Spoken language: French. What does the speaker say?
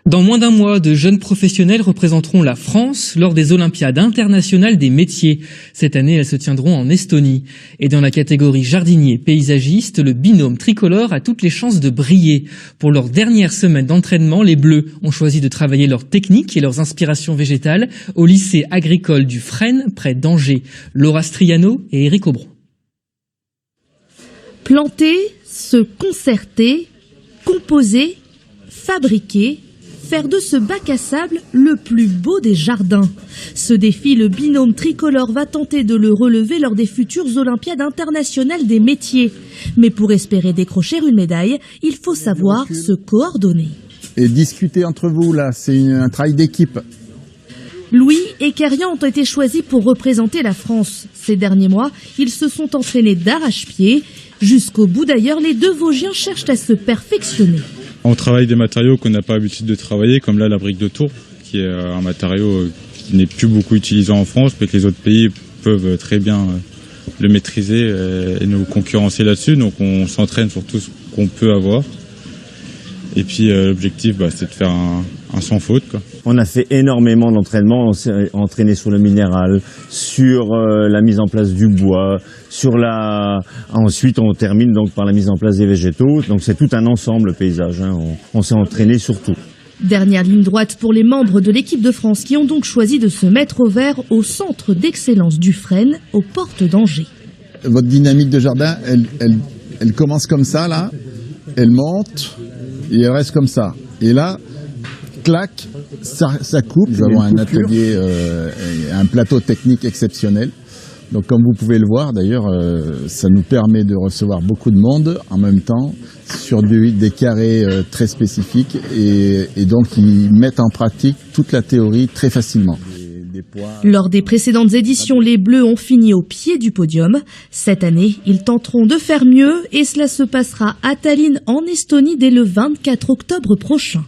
Dans moins d'un mois, de jeunes professionnels représenteront la France lors des Olympiades internationales des métiers. Cette année, elles se tiendront en Estonie. Et dans la catégorie jardinier paysagiste, le binôme tricolore a toutes les chances de briller. Pour leur dernière semaine d'entraînement, les Bleus ont choisi de travailler leurs techniques et leurs inspirations végétales au lycée agricole du Fresne, près d'Angers. Laura Striano et Éric Aubron. Planter, se concerter, composer, fabriquer, faire de ce bac à sable le plus beau des jardins. Ce défi, le binôme tricolore va tenter de le relever lors des futures Olympiades internationales des métiers. Mais pour espérer décrocher une médaille, il faut savoir se coordonner. Et discuter entre vous, là, c'est un travail d'équipe. Louis et Kerian ont été choisis pour représenter la France. Ces derniers mois, ils se sont entraînés d'arrache-pied. Jusqu'au bout d'ailleurs, les deux Vosgiens cherchent à se perfectionner. On travaille des matériaux qu'on n'a pas l'habitude de travailler, comme là la brique de tour, qui est un matériau qui n'est plus beaucoup utilisé en France, mais que les autres pays peuvent très bien le maîtriser et nous concurrencer là-dessus. Donc on s'entraîne sur tout ce qu'on peut avoir. Et puis l'objectif, c'est de faire un sans faute, quoi. On a fait énormément d'entraînement, on s'est entraîné sur le minéral, sur la mise en place du bois, ensuite on termine donc par la mise en place des végétaux. Donc c'est tout un ensemble, le paysage, hein. On s'est entraîné sur tout. Dernière ligne droite pour les membres de l'équipe de France qui ont donc choisi de se mettre au vert au centre d'excellence du Fresne, aux portes d'Angers. Votre dynamique de jardin, elle commence comme ça, là, elle monte et elle reste comme ça. Et là, clac, ça coupe. Nous avons un atelier, un plateau technique exceptionnel. Donc comme vous pouvez le voir, d'ailleurs, ça nous permet de recevoir beaucoup de monde en même temps sur des carrés très spécifiques et donc ils mettent en pratique toute la théorie très facilement. Lors des précédentes éditions, les Bleus ont fini au pied du podium. Cette année, ils tenteront de faire mieux et cela se passera à Tallinn en Estonie dès le 24 octobre prochain.